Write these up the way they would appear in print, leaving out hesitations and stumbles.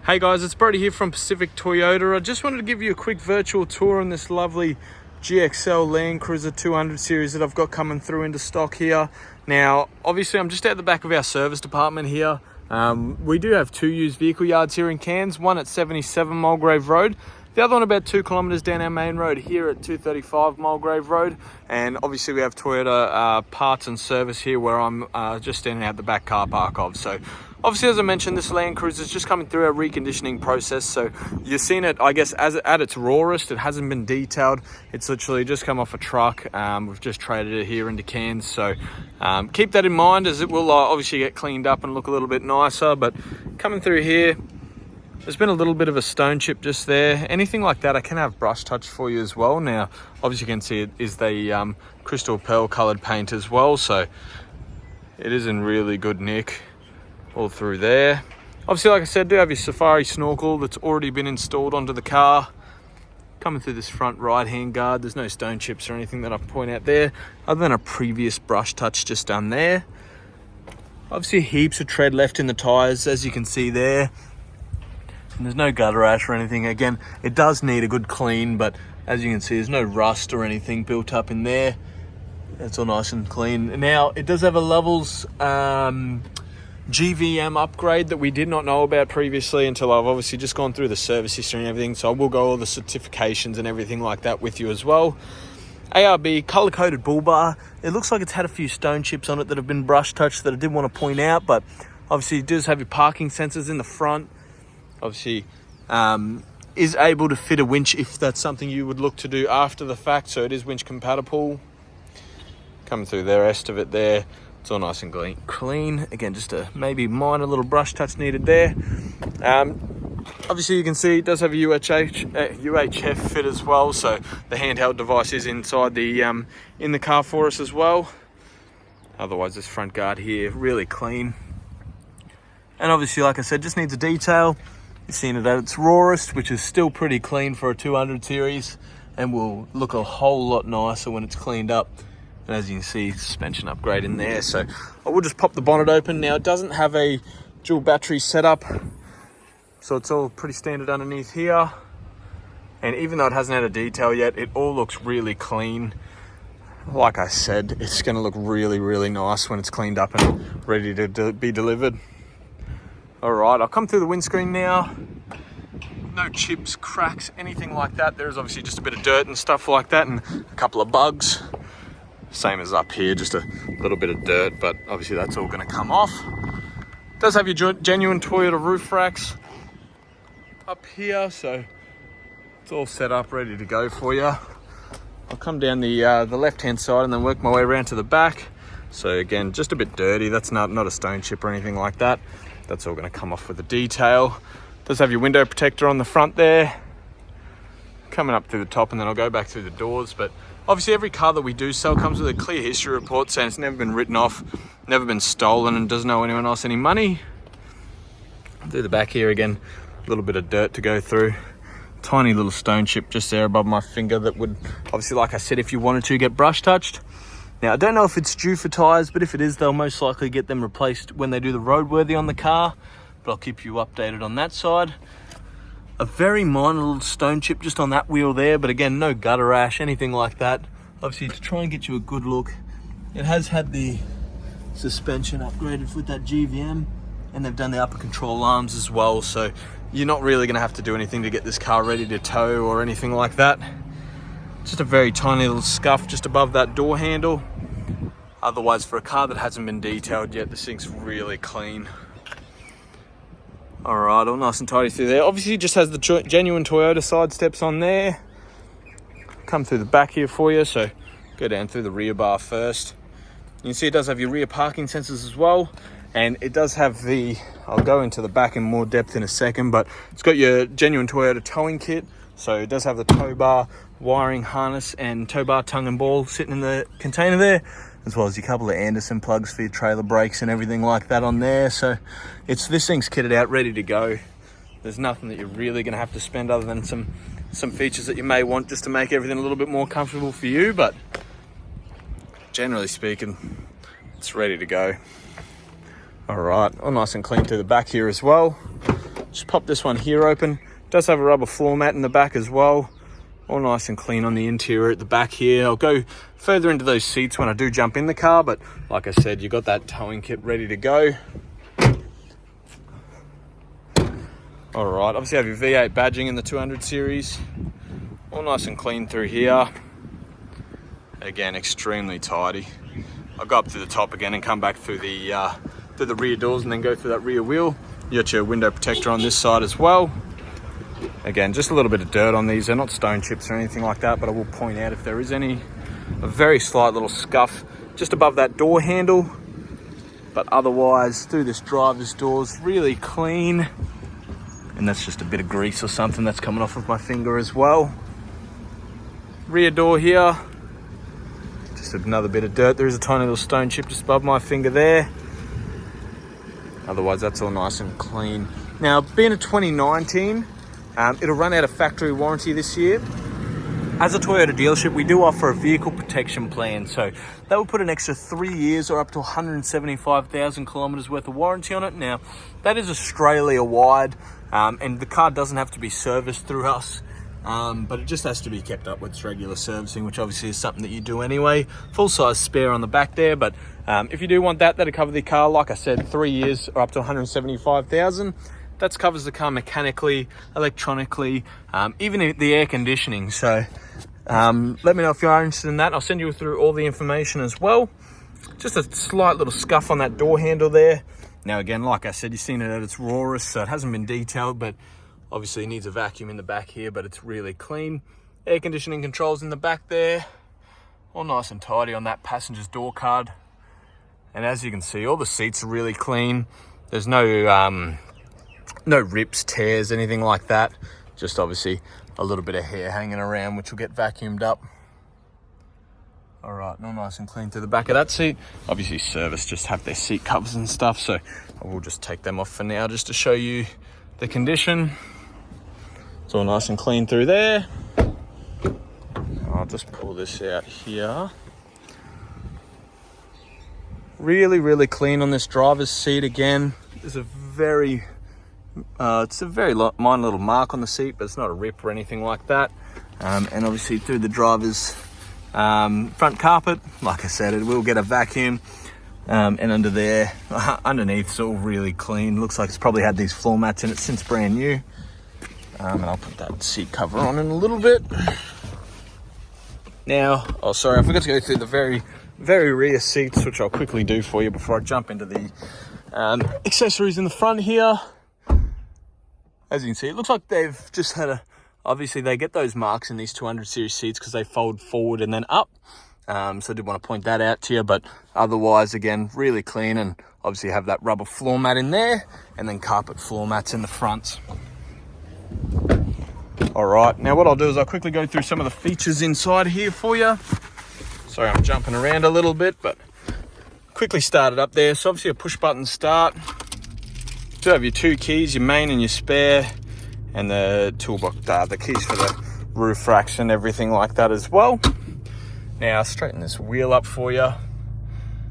Hey guys, it's Brody here from Pacific Toyota. I just wanted to give you a quick virtual tour on this lovely GXL Landcruiser 200 series that I've got coming through into stock here. Now, obviously I'm just at the back of our service department here. We do have two used vehicle yards here in Cairns, one at 77 Mulgrave Road, the other one about 2 kilometres down our main road here at 235 Mulgrave Road. And obviously we have Toyota parts and service here where I'm just standing out the back car park of. So obviously, as I mentioned, this Landcruiser is just coming through our reconditioning process. So you've seen it, I guess, at its rawest. It hasn't been detailed. It's literally just come off a truck. We've just traded it here into Cairns. So keep that in mind, as it will obviously get cleaned up and look a little bit nicer. But coming through here, there's been a little bit of a stone chip just there. Anything like that, I can have brush touch for you as well. Now, obviously you can see it is the crystal pearl coloured paint as well. So it is in really good nick all through there. Obviously, like I said, do have your safari snorkel that's already been installed onto the car. Coming through this front right hand guard, there's no stone chips or anything that I point out there, other than a previous brush touch just done there. Obviously heaps of tread left in the tyres, as you can see there. And there's no gutter ash or anything. Again, it does need a good clean, but as you can see, there's no rust or anything built up in there. It's all nice and clean. Now, it does have a levels GVM upgrade that we did not know about previously until I've obviously just gone through the service history and everything. So I will go all the certifications and everything like that with you as well. ARB color-coded bull bar. It looks like it's had a few stone chips on it that have been brush touched that I did want to point out, but obviously it does have your parking sensors in the front. Obviously is able to fit a winch if that's something you would look to do after the fact, so it is winch compatible. Coming through the rest of it there, it's all nice and clean. Again, just a maybe minor little brush touch needed there. Obviously you can see it does have a UHF fit as well, so the handheld device is inside the in the car for us as well. Otherwise, this front guard here really clean. And obviously, like I said, just needs a detail. You've seen it at its rawest, which is still pretty clean for a 200 series, and will look a whole lot nicer when it's cleaned up. And as you can see, suspension upgrade in there. So I will just pop the bonnet open. Now, it doesn't have a dual battery setup, so it's all pretty standard underneath here. And even though it hasn't had a detail yet, it all looks really clean. Like I said, it's going to look really, really nice when it's cleaned up and ready to be delivered. All right, I'll come through the windscreen now. No chips, cracks, anything like that. There's obviously just a bit of dirt and stuff like that, and a couple of bugs. Same as up here, just a little bit of dirt, but obviously that's all going to come off. It does have your genuine Toyota roof racks up here, so it's all set up, ready to go for you. I'll come down the left-hand side and then work my way around to the back. So again, just a bit dirty. That's not a stone chip or anything like that. That's all going to come off with the detail. Does have your window protector on the front there. Coming up through the top, and then I'll go back through the doors. But obviously every car that we do sell comes with a clear history report saying it's never been written off, never been stolen, and doesn't owe anyone else any money. Through the back here again, a little bit of dirt to go through. Tiny little stone chip just there above my finger that would, obviously, like I said, if you wanted to, get brush touched. Now, I don't know if it's due for tyres, but if it is, they'll most likely get them replaced when they do the roadworthy on the car. But I'll keep you updated on that side. A very minor little stone chip just on that wheel there, but again, no gutter ash, anything like that. Obviously, to try and get you a good look, it has had the suspension upgraded with that GVM, and they've done the upper control arms as well, so you're not really going to have to do anything to get this car ready to tow or anything like that. Just a very tiny little scuff just above that door handle. Otherwise, for a car that hasn't been detailed yet, this thing's really clean. All right, all nice and tidy through there. Obviously, it just has the genuine Toyota side steps on there. Come through the back here for you, so go down through the rear bar first. You can see it does have your rear parking sensors as well, and it does have the, I'll go into the back in more depth in a second, but it's got your genuine Toyota towing kit. So it does have the tow bar, wiring harness, and tow bar tongue and ball sitting in the container there, as well as a couple of Anderson plugs for your trailer brakes and everything like that on there. So this thing's kitted out, ready to go. There's nothing that you're really going to have to spend other than some features that you may want just to make everything a little bit more comfortable for you, but generally speaking, it's ready to go. All right, all nice and clean through the back here as well. Just pop this one here open. It does have a rubber floor mat in the back as well. All nice and clean on the interior at the back here. I'll go further into those seats when I do jump in the car, but like I said, you got that towing kit ready to go. All right, obviously have your V8 badging in the 200 series. All nice and clean through here. Again, extremely tidy. I'll go up to the top again and come back through the rear doors and then go through that rear wheel. You got your window protector on this side as well. Again, just a little bit of dirt on these. They're not stone chips or anything like that, but I will point out if there is any. A very slight little scuff just above that door handle. But otherwise, through this driver's door's really clean. And that's just a bit of grease or something that's coming off of my finger as well. Rear door here. Just another bit of dirt. There is a tiny little stone chip just above my finger there. Otherwise, that's all nice and clean. Now, being a 2019, it'll run out of factory warranty this year. As a Toyota dealership, we do offer a vehicle protection plan. So that will put an extra 3 years or up to 175,000 kilometers worth of warranty on it. Now, that is Australia-wide, and the car doesn't have to be serviced through us, but it just has to be kept up with its regular servicing, which obviously is something that you do anyway. Full-size spare on the back there, but if you do want that, that'll cover the car, like I said, 3 years or up to 175,000. That covers the car mechanically, electronically, even the air conditioning. So let me know if you are interested in that. I'll send you through all the information as well. Just a slight little scuff on that door handle there. Now again, like I said, you've seen it at its rawest, so it hasn't been detailed, but obviously it needs a vacuum in the back here, but it's really clean. Air conditioning controls in the back there. All nice and tidy on that passenger's door card. And as you can see, all the seats are really clean. There's no rips, tears, anything like that. Just obviously a little bit of hair hanging around, which will get vacuumed up. All right, all nice and clean through the back of that seat. Obviously service just have their seat covers and stuff, so I will just take them off for now just to show you the condition. It's all nice and clean through there. I'll just pull this out here. Really, really clean on this driver's seat again. There's a very minor little mark on the seat, but it's not a rip or anything like that. And obviously through the driver's front carpet, like I said, it will get a vacuum. And under there, underneath, it's all really clean. Looks like it's probably had these floor mats in it since brand new. And I'll put that seat cover on in a little bit. Now, oh sorry, I forgot to go through the very, very rear seats, which I'll quickly do for you before I jump into the accessories in the front here. As you can see, it looks like they've just had obviously they get those marks in these 200 series seats because they fold forward and then up. So I did want to point that out to you, but otherwise, again, really clean, and obviously have that rubber floor mat in there and then carpet floor mats in the front. All right, now what I'll do is I'll quickly go through some of the features inside here for you. Sorry, I'm jumping around a little bit, but quickly start it up there. So obviously a push button start. Do have your two keys, your main and your spare, and the toolbox, the keys for the roof racks and everything like that as well. Now straighten this wheel up for you.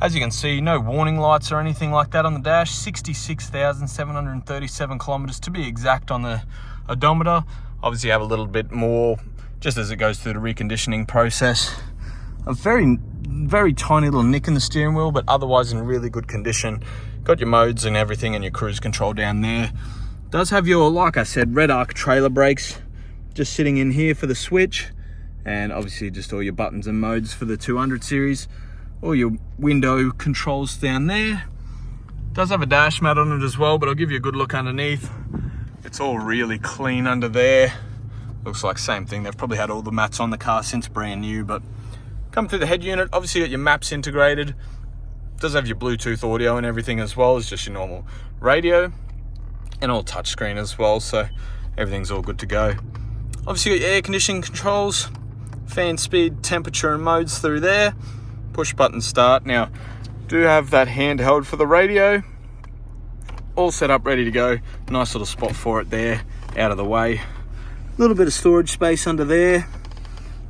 As you can see, no warning lights or anything like that on the dash. 66,737 kilometers to be exact on the odometer. Obviously have a little bit more just as it goes through the reconditioning process. A very, very tiny little nick in the steering wheel, but otherwise in really good condition. Got your modes and everything and your cruise control down there. Does have your, like I said, red arc trailer brakes just sitting in here for the switch. And obviously just all your buttons and modes for the 200 series. All your window controls down there. Does have a dash mat on it as well, but I'll give you a good look underneath. It's all really clean under there. Looks like same thing. They've probably had all the mats on the car since brand new, but come through the head unit. Obviously got your maps integrated. Does have your Bluetooth audio and everything as well as just your normal radio, and all touchscreen as well, so everything's all good to go. Obviously got your air conditioning controls, fan speed, temperature and modes through there. Push button start. Now do have that handheld for the radio, all set up ready to go. Nice little spot for it there, out of the way. A little bit of storage space under there.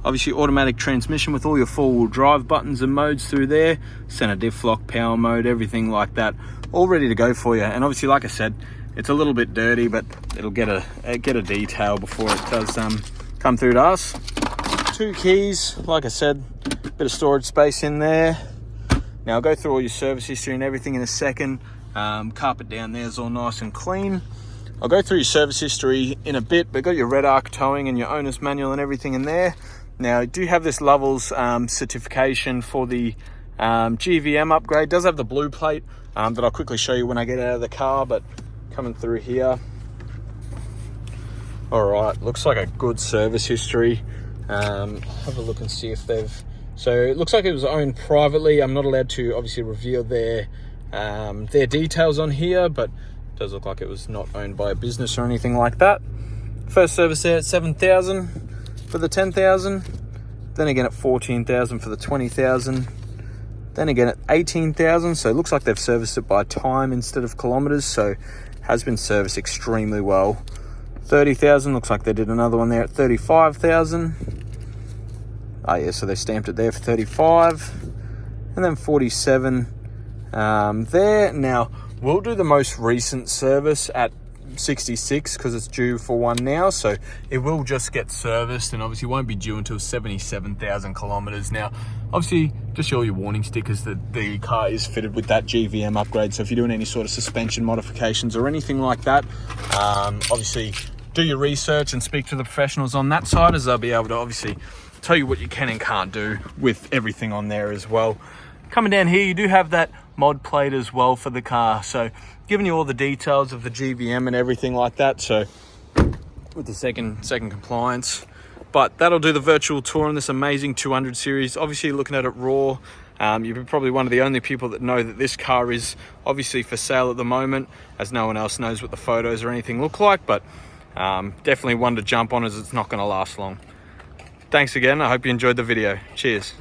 Obviously automatic transmission with all your four-wheel drive buttons and modes through there. Center diff lock, power mode, everything like that, all ready to go for you. And obviously, like I said, It's a little bit dirty, but it'll get a detail before it does come through to us. 2 keys, like I said, bit of storage space in there. Now I'll go through all your service history and everything in a second. Carpet down there is all nice and clean. I'll go through your service history in a bit, but got your red arc towing and your owner's manual and everything in there. Now, I do have this Levels certification for the GVM upgrade. It does have the blue plate that I'll quickly show you when I get out of the car, but coming through here. All right, looks like a good service history. Have a look and see if they've... So it looks like it was owned privately. I'm not allowed to obviously reveal their details on here, but it does look like it was not owned by a business or anything like that. First service there at 7,000 for the 10,000. Then again at 14,000 for the 20,000. Then again at 18,000. So it looks like they've serviced it by time instead of kilometers. So it has been serviced extremely well. 30,000, looks like they did another one there at 35,000. Oh yeah, so they stamped it there for 35. And then 47 there. Now, we'll do the most recent service at 66 because it's due for one now, so it will just get serviced and obviously won't be due until 77,000 kilometers. Now, obviously, just show your warning stickers that the car is fitted with that GVM upgrade. So if you're doing any sort of suspension modifications or anything like that, obviously do your research and speak to the professionals on that side, as they'll be able to obviously tell you what you can and can't do with everything on there as well. Coming down here, you do have that mod plate as well for the car, so giving you all the details of the GVM and everything like that, so with the second compliance. But that'll do the virtual tour on this amazing 200 series. Obviously, looking at it raw, you're probably one of the only people that know that this car is obviously for sale at the moment, as no one else knows what the photos or anything look like, but definitely one to jump on, as it's not going to last long. Thanks again. I hope you enjoyed the video. Cheers.